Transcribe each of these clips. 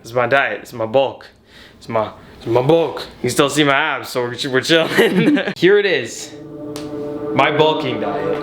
This is my diet. This is my bulk. It's my bulk. You can still see my abs, so we're chilling. Here it is. My bulking diet.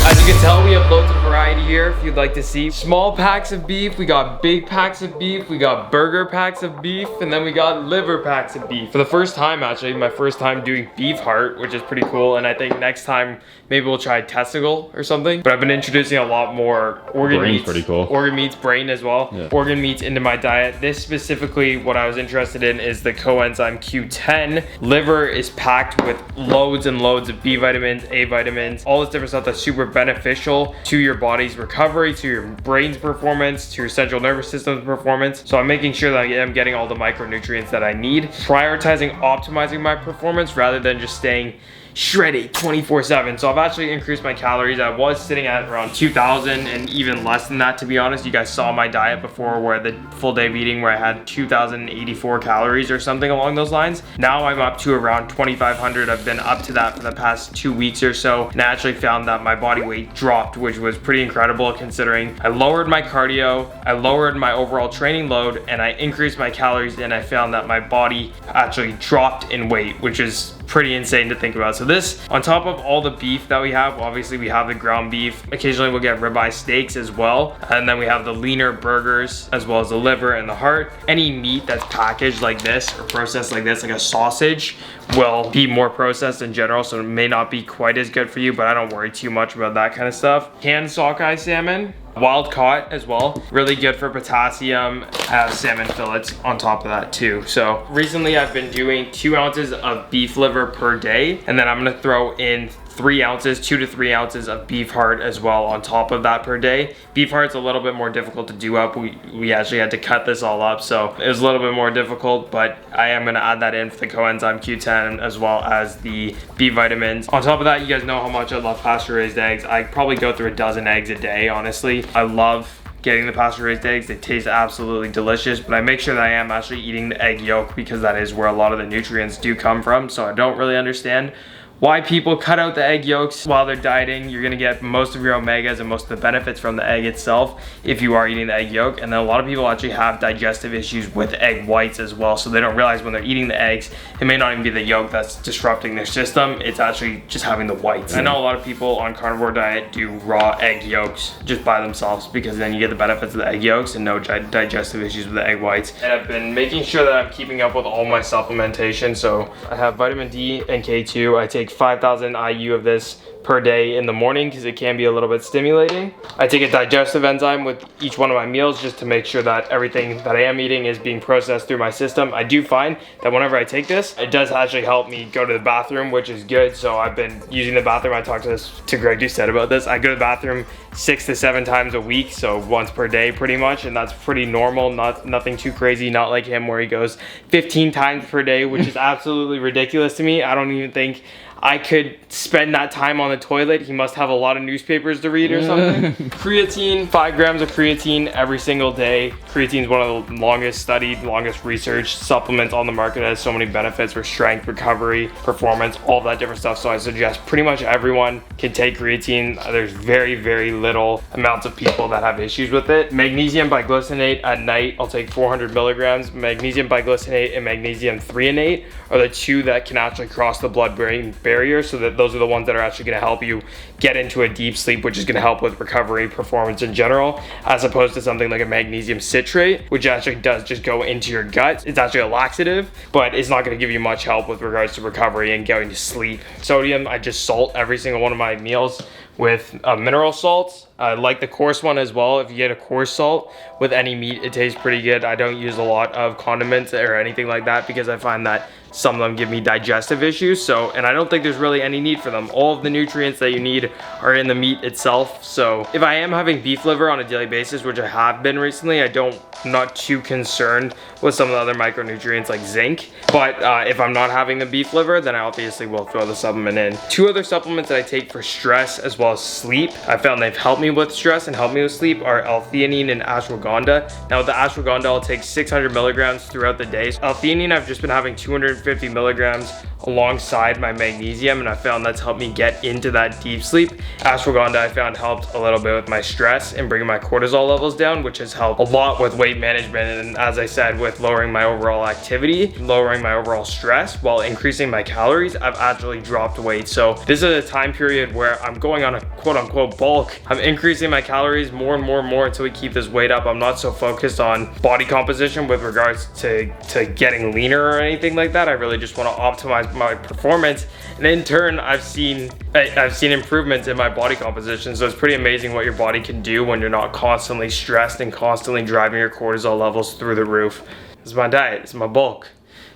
As you can tell, we have loads of variety here if you'd like to see. Small packs of beef, we got big packs of beef, we got burger packs of beef, and then we got liver packs of beef. For the first time, actually, my first time doing beef heart, which is pretty cool, and I think next time maybe we'll try testicle or something. But I've been introducing a lot more organ meats. Pretty cool. Organ meats, brain as well. Yeah. Organ meats into my diet. This specifically, what I was interested in is the coenzyme Q10. Liver is packed with loads and loads of B vitamins, A vitamins, all this different stuff that's super beneficial to your body's recovery, to your brain's performance, to your central nervous system's performance. So I'm making sure that I'm getting all the micronutrients that I need, prioritizing optimizing my performance rather than just staying shredded 24/7. So I've actually increased my calories. I was sitting at around 2,000 and even less than that, to be honest. You guys saw my diet before, where the full day of eating where I had 2,084 calories or something along those lines. Now I'm up to around 2,500. I've been up to that for the past 2 weeks or so, and I actually found that my body weight dropped, which was pretty incredible considering I lowered my cardio, I lowered my overall training load, and I increased my calories, and I found that my body actually dropped in weight, which is pretty insane to think about. So this, on top of all the beef that we have, obviously we have the ground beef. Occasionally we'll get ribeye steaks as well. And then we have the leaner burgers, as well as the liver and the heart. Any meat that's packaged like this or processed like this, like a sausage, will be more processed in general, so it may not be quite as good for you, but I don't worry too much about that kind of stuff. Canned sockeye salmon, wild caught as well, really good for potassium. I have salmon fillets on top of that too. So recently I've been doing 2 ounces of beef liver per day, and then I'm gonna throw in 3 ounces, 2 to 3 ounces of beef heart as well on top of that per day. Beef heart's a little bit more difficult to do up. We actually had to cut this all up, so it was a little bit more difficult, but I am gonna add that in for the coenzyme Q10 as well as the B vitamins. On top of that, you guys know how much I love pasture-raised eggs. I probably go through a dozen eggs a day, honestly. I love getting the pasture-raised eggs. They taste absolutely delicious, but I make sure that I am actually eating the egg yolk because that is where a lot of the nutrients do come from. So I don't really understand why people cut out the egg yolks while they're dieting. You're gonna get most of your omegas and most of the benefits from the egg itself if you are eating the egg yolk. And then a lot of people actually have digestive issues with egg whites as well, so they don't realize when they're eating the eggs, it may not even be the yolk that's disrupting their system, it's actually just having the whites. I know a lot of people on carnivore diet do raw egg yolks just by themselves because then you get the benefits of the egg yolks and no digestive issues with the egg whites. And I've been making sure that I'm keeping up with all my supplementation. So I have vitamin D and K2. I take 5,000 IU of this per day in the morning because it can be a little bit stimulating. I take a digestive enzyme with each one of my meals just to make sure that everything that I am eating is being processed through my system. I do find that whenever I take this, it does actually help me go to the bathroom, which is good. So I've been using the bathroom. I talked to Greg Doucette about this. I go to the bathroom 6 to 7 times a week, so once per day pretty much, and that's pretty normal. Nothing too crazy, not like him where he goes 15 times per day, which is absolutely ridiculous to me. I don't even think I could spend that time on the toilet. He must have a lot of newspapers to read or something. Creatine, 5 grams of creatine every single day. Creatine is one of the longest studied, longest researched supplements on the market. It has so many benefits for strength, recovery, performance, all that different stuff. So I suggest pretty much everyone can take creatine. There's very, very little amounts of people that have issues with it. Magnesium biglycinate at night, I'll take 400 milligrams. Magnesium biglycinate and magnesium threonate are the 2 that can actually cross the blood-brain barrier, so that those are the ones that are actually going to help you get into a deep sleep, which is going to help with recovery, performance in general, as opposed to something like a magnesium citrate, which actually does just go into your gut. It's actually a laxative, but it's not going to give you much help with regards to recovery and going to sleep. Sodium, I just salt every single one of my meals with mineral salts. I like the coarse one as well. If you get a coarse salt with any meat, it tastes pretty good. I don't use a lot of condiments or anything like that because I find that some of them give me digestive issues. And I don't think there's really any need for them. All of the nutrients that you need are in the meat itself. So if I am having beef liver on a daily basis, which I have been recently, I'm not too concerned with some of the other micronutrients like zinc. But if I'm not having the beef liver, then I obviously will throw the supplement in. 2 other supplements that I take for stress as well as sleep, I found they've helped me with stress and helped me with sleep, are L-theanine and ashwagandha. Now with the ashwagandha, I'll take 600 milligrams throughout the day. L-theanine, I've just been having 250 150 milligrams alongside my magnesium, and I found that's helped me get into that deep sleep. Ashwagandha I found helped a little bit with my stress and bringing my cortisol levels down, which has helped a lot with weight management, and as I said, with lowering my overall activity, lowering my overall stress while increasing my calories. I've actually dropped weight. So this is a time period where I'm going on a quote unquote bulk. I'm increasing my calories more and more and more until we keep this weight up. I'm not so focused on body composition with regards to getting leaner or anything like that. I really just want to optimize my performance, and in turn I've seen improvements in my body composition. So it's pretty amazing what your body can do when you're not constantly stressed and constantly driving your cortisol levels through the roof. This is my diet, it's my bulk,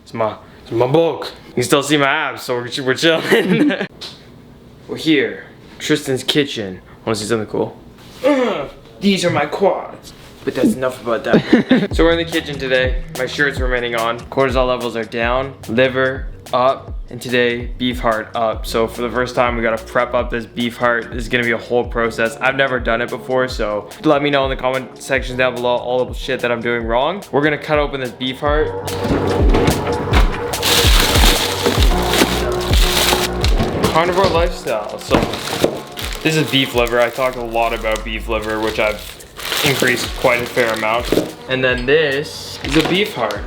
it's my bulk. You can still see my abs, so we're chilling. We're here, Tristyn's kitchen. Want to see something cool? These are my quads. But that's enough about that. So we're in the kitchen today. My shirt's remaining on. Cortisol levels are down, liver up, and today beef heart up. So for the first time, we gotta prep up this beef heart. This is gonna be a whole process. I've never done it before, so let me know in the comment section down below all the shit that I'm doing wrong. We're gonna cut open this beef heart. Carnivore lifestyle. So this is beef liver. I talked a lot about beef liver, which I've increased quite a fair amount. And then this is a beef heart.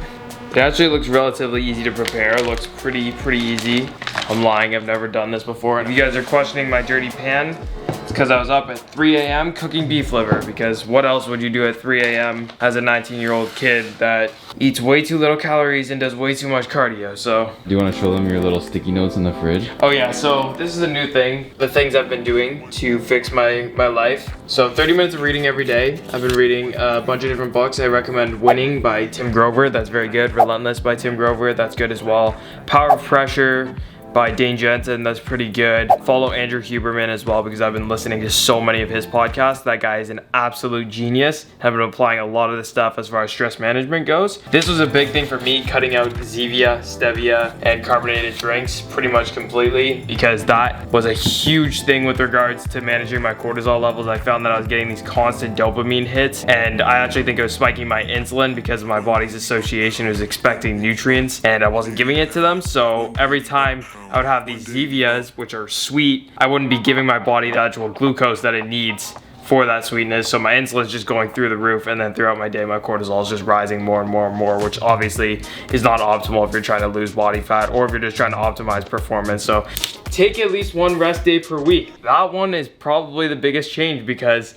It actually looks relatively easy to prepare. It looks pretty easy. I'm lying, I've never done this before. If you guys are questioning my dirty pan, it's because I was up at 3 a.m. cooking beef liver, because what else would you do at 3 a.m. as a 19-year-old kid that eats way too little calories and does way too much cardio? So do you want to show them your little sticky notes in the fridge? Oh yeah, so this is a new thing, the things I've been doing to fix my life. So 30 minutes of reading every day. I've been reading a bunch of different books. I recommend Winning by Tim Grover, that's very good. Relentless by Tim Grover, that's good as well. Power of Pressure by Dane Jensen, that's pretty good. Follow Andrew Huberman as well, because I've been listening to so many of his podcasts. That guy is an absolute genius. I've been applying a lot of this stuff as far as stress management goes. This was a big thing for me, cutting out Zevia, Stevia, and carbonated drinks pretty much completely, because that was a huge thing with regards to managing my cortisol levels. I found that I was getting these constant dopamine hits, and I actually think it was spiking my insulin because of my body's association. It was expecting nutrients and I wasn't giving it to them. So every time I would have these Zevias, which are sweet, I wouldn't be giving my body the actual glucose that it needs for that sweetness. So my insulin is just going through the roof, and then throughout my day, my cortisol is just rising more and more and more, which obviously is not optimal if you're trying to lose body fat or if you're just trying to optimize performance. So take at least one rest day per week. That one is probably the biggest change, because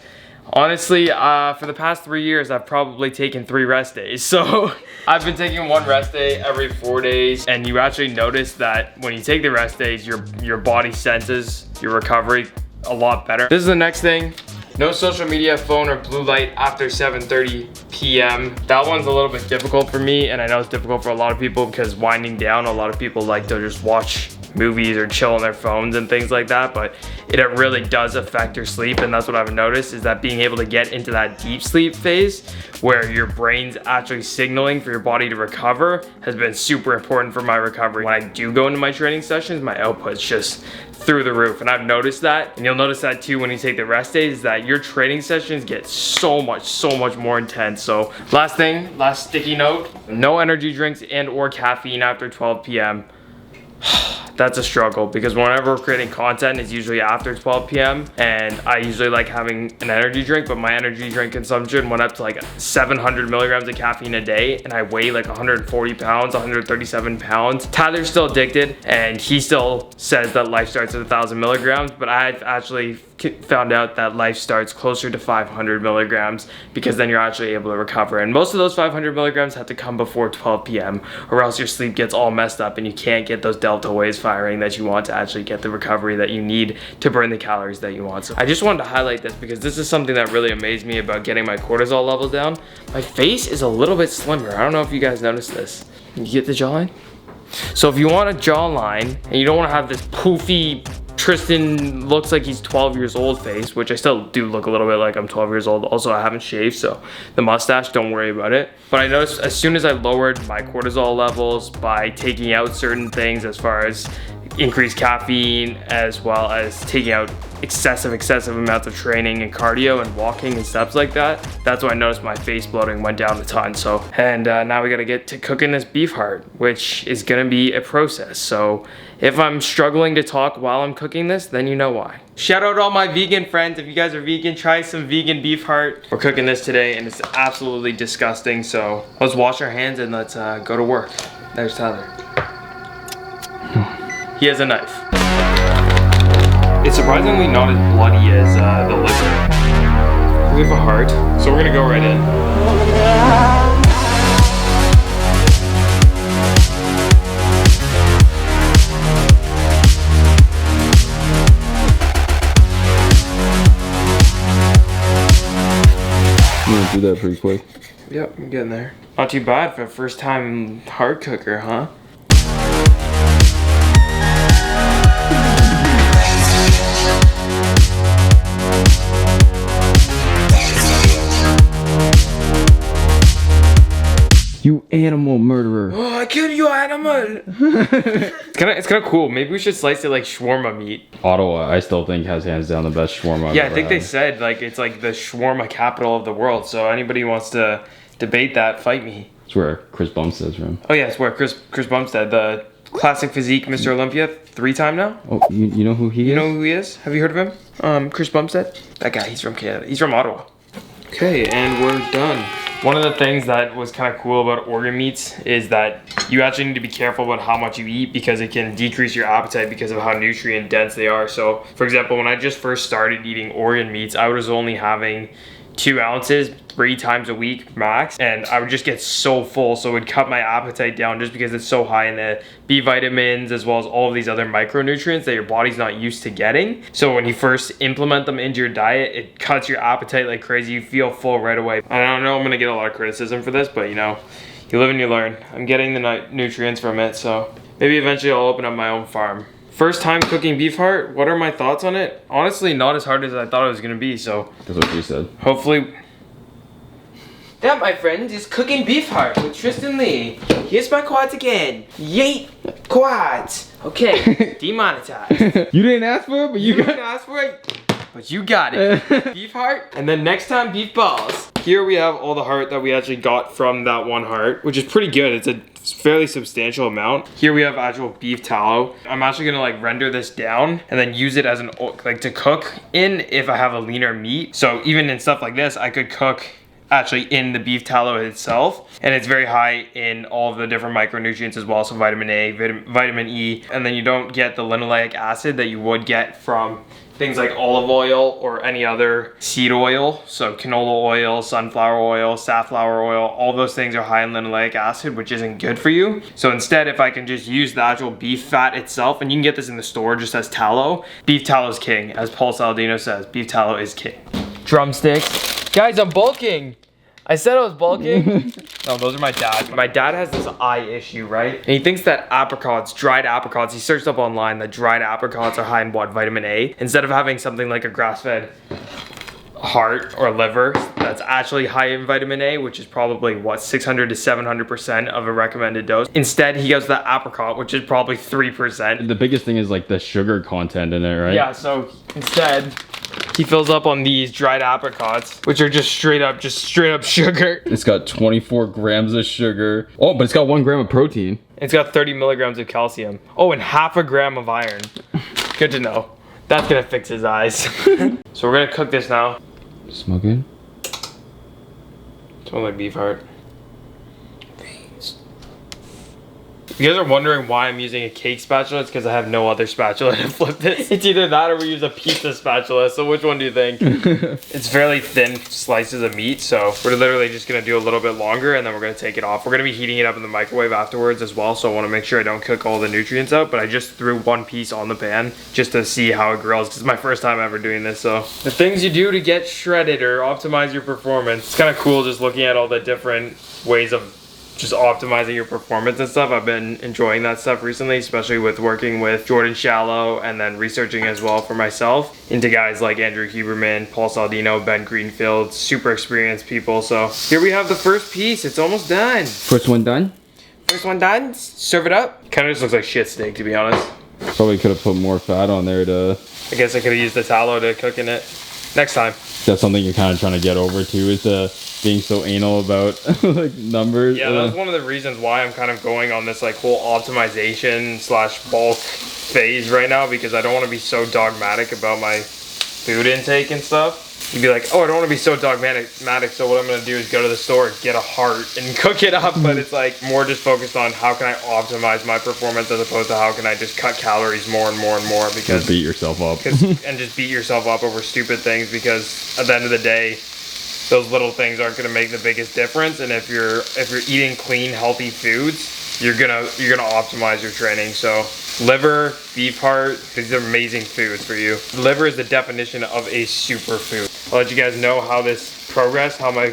honestly, for the past 3 years, I've probably taken 3 rest days. So I've been taking 1 rest day every 4 days, and you actually notice that when you take the rest days, your body senses your recovery a lot better. This is the next thing. No social media, phone, or blue light after 7:30 p.m. That one's a little bit difficult for me, and I know it's difficult for a lot of people, because winding down, a lot of people like to just watch movies or chill on their phones and things like that, but it really does affect your sleep. And that's what I've noticed, is that being able to get into that deep sleep phase where your brain's actually signaling for your body to recover has been super important for my recovery. When I do go into my training sessions, my output's just through the roof, and I've noticed that, and you'll notice that too when you take the rest days, is that your training sessions get so much more intense. So last thing, last sticky note, no energy drinks and or caffeine after 12 p.m. That's a struggle, because whenever we're creating content, it's usually after 12 p.m. and I usually like having an energy drink, but my energy drink consumption went up to like 700 milligrams of caffeine a day, and I weigh like 140 pounds, 137 pounds. Tyler's still addicted, and he still says that life starts at 1,000 milligrams, but I've actually found out that life starts closer to 500 milligrams, because then you're actually able to recover. And most of those 500 milligrams have to come before 12 p.m. or else your sleep gets all messed up and you can't get those delta waves firing that you want to actually get the recovery that you need to burn the calories that you want. So I just wanted to highlight this, because this is something that really amazed me about getting my cortisol levels down. My face is a little bit slimmer. I don't know if you guys noticed this. You get the jawline? So if you want a jawline and you don't want to have this poofy Tristyn looks like he's 12 years old face, which I still do look a little bit like I'm 12 years old. Also, I haven't shaved, so the mustache, don't worry about it. But I noticed as soon as I lowered my cortisol levels by taking out certain things as far as increased caffeine, as well as taking out excessive amounts of training and cardio and walking and steps like that. That's when I noticed my face bloating went down a ton. So, and now we gotta get to cooking this beef heart, which is gonna be a process. So if I'm struggling to talk while I'm cooking this, then you know why. Shout out to all my vegan friends. If you guys are vegan, try some vegan beef heart. We're cooking this today and it's absolutely disgusting. So let's wash our hands and let's go to work. There's Tyler. He has a knife. It's surprisingly not as bloody as the liver. We have a heart, so we're gonna go right in. You gonna do that pretty quick? Yep, I'm getting there. Not too bad for a first time heart cooker, huh? You animal murderer. Oh, I killed you, animal. It's kind of cool. Maybe we should slice it like shawarma meat. Ottawa, I still think, has hands down the best shawarma I've Yeah, I ever think they had. said like it's like the shawarma capital of the world. So anybody who wants to debate that, fight me. That's where Chris Bumstead's from. Oh yeah, it's where Chris Bumstead, the classic physique Mr. Olympia, 3-time now. Oh, you know who he is? You know who he is? Have you heard of him? Chris Bumstead? That guy, he's from Canada. He's from Ottawa. Okay, and we're done. One of the things that was kind of cool about organ meats is that you actually need to be careful about how much you eat because it can decrease your appetite because of how nutrient dense they are. So, for example, when I just first started eating organ meats, I was only having 2 ounces 3 times a week max, and I would just get so full, so it would cut my appetite down just because it's so high in the B vitamins as well as all of these other micronutrients that your body's not used to getting. So when you first implement them into your diet, it cuts your appetite like crazy. You feel full right away. I don't know, I'm gonna get a lot of criticism for this, but you know, you live and you learn. I'm getting the nutrients from it, so maybe eventually I'll open up my own farm. First time cooking beef heart, what are my thoughts on it? Honestly, not as hard as I thought it was gonna be, so. That's what she said. Hopefully. That, my friend, is cooking beef heart with Tristyn Lee. Here's my quads again. Yeet, quads. Okay, demonetized. You didn't ask for it, but you didn't ask for it, but you got it. Beef heart, and then next time, beef balls. Here we have all the heart that we actually got from that one heart, which is pretty good. It's a fairly substantial amount. Here we have actual beef tallow. I'm actually gonna like render this down and then use it as an like to cook in if I have a leaner meat. So even in stuff like this, I could cook actually in the beef tallow itself, and it's very high in all of the different micronutrients as well, so vitamin A, vitamin E, and then you don't get the linoleic acid that you would get from things like olive oil or any other seed oil. So canola oil, sunflower oil, safflower oil, all those things are high in linoleic acid, which isn't good for you. So instead, if I can just use the actual beef fat itself, and you can get this in the store just as tallow, beef tallow is king. As Paul Saladino says, beef tallow is king. Drumsticks. Guys, I'm bulking. I said I was bulking. No, those are my dad. My dad has this eye issue, right? And he thinks that apricots, dried apricots, he searched up online that dried apricots are high in what, vitamin A? Instead of having something like a grass-fed heart or liver that's actually high in vitamin A, which is probably what, 600 to 700% of a recommended dose. Instead, he goes the apricot, which is probably 3%. The biggest thing is like the sugar content in it, right? Yeah, so instead, he fills up on these dried apricots, which are just straight up sugar. It's got 24 grams of sugar. Oh, but it's got 1 gram of protein. It's got 30 milligrams of calcium. Oh, and half a gram of iron. Good to know. That's gonna fix his eyes. So we're gonna cook this now. Smell good? Smells like beef heart. If you guys are wondering why I'm using a cake spatula, it's because I have no other spatula to flip this. It's either that or we use a pizza spatula, so which one do you think? It's fairly thin slices of meat, so we're literally just gonna do a little bit longer and then we're gonna take it off. We're gonna be heating it up in the microwave afterwards as well, so I wanna make sure I don't cook all the nutrients out, but I just threw one piece on the pan just to see how it grills, because it's my first time ever doing this, so. The things you do to get shredded or optimize your performance. It's kind of cool just looking at all the different ways of just optimizing your performance and stuff. I've been enjoying that stuff recently, especially with working with Jordan Shallow and then researching as well for myself into guys like Andrew Huberman, Paul Saladino, Ben Greenfield, super experienced people. So here we have the first piece. It's almost done. First one done? First one done. Serve it up. Kind of just looks like shit steak, to be honest. Probably could have put more fat on there to... I guess I could have used the tallow to cook in it. Next time. That's something you're kind of trying to get over to, is being so anal about like numbers. Yeah, that's one of the reasons why I'm kind of going on this like whole optimization / bulk phase right now, because I don't want to be so dogmatic about my food intake and stuff. You'd be like, oh, I don't want to be so dogmatic, so what I'm going to do is go to the store, get a heart, and cook it up. But it's like more just focused on how can I optimize my performance as opposed to how can I just cut calories more and more and more. Because just beat yourself up. And just beat yourself up over stupid things, because at the end of the day, those little things aren't going to make the biggest difference. And if you're eating clean, healthy foods, you're gonna optimize your training. So liver, beef heart, these are amazing foods for you. Liver is the definition of a superfood. I'll let you guys know how this progressed, how my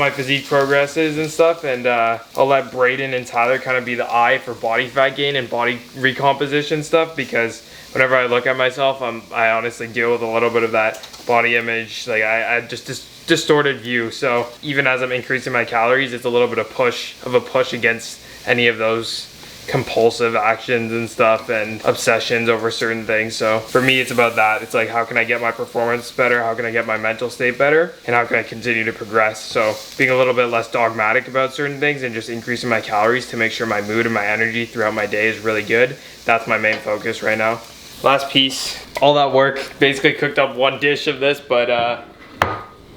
physique progresses and stuff, and I'll let Braden and Tyler kind of be the eye for body fat gain and body recomposition stuff, because whenever I look at myself, I honestly deal with a little bit of that body image, like I just distorted view. So even as I'm increasing my calories, it's a little bit of a push against any of those compulsive actions and stuff and obsessions over certain things. So for me, it's about that. It's like, how can I get my performance better? How can I get my mental state better? And how can I continue to progress? So being a little bit less dogmatic about certain things and just increasing my calories to make sure my mood and my energy throughout my day is really good. That's my main focus right now. Last piece, all that work, basically cooked up one dish of this, but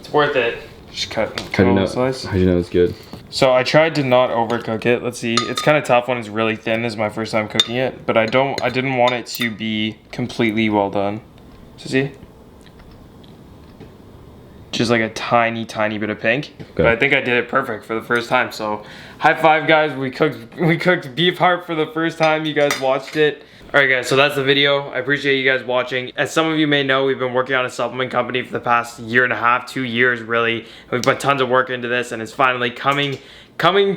it's worth it. Just cut a slice. How do you know it's good? So I tried to not overcook it. Let's see. It's kind of tough when it's really thin. This is my first time cooking it, but I didn't want it to be completely well done. So see? Just like a tiny bit of pink. Okay. But I think I did it perfect for the first time. So high five, guys. We cooked beef heart for the first time. You guys watched it. Alright guys, so that's the video. I appreciate you guys watching. As some of you may know, we've been working on a supplement company for the past 1.5 to 2 years really. We've put tons of work into this, and it's finally coming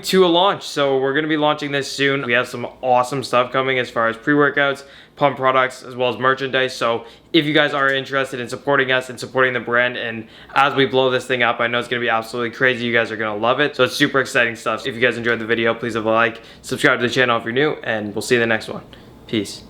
to a launch. So we're going to be launching this soon. We have some awesome stuff coming as far as pre-workouts, pump products, as well as merchandise. So if you guys are interested in supporting us and supporting the brand, and as we blow this thing up, I know it's going to be absolutely crazy. You guys are going to love it. So it's super exciting stuff. If you guys enjoyed the video, please leave a like, subscribe to the channel if you're new, and we'll see you in the next one. Peace.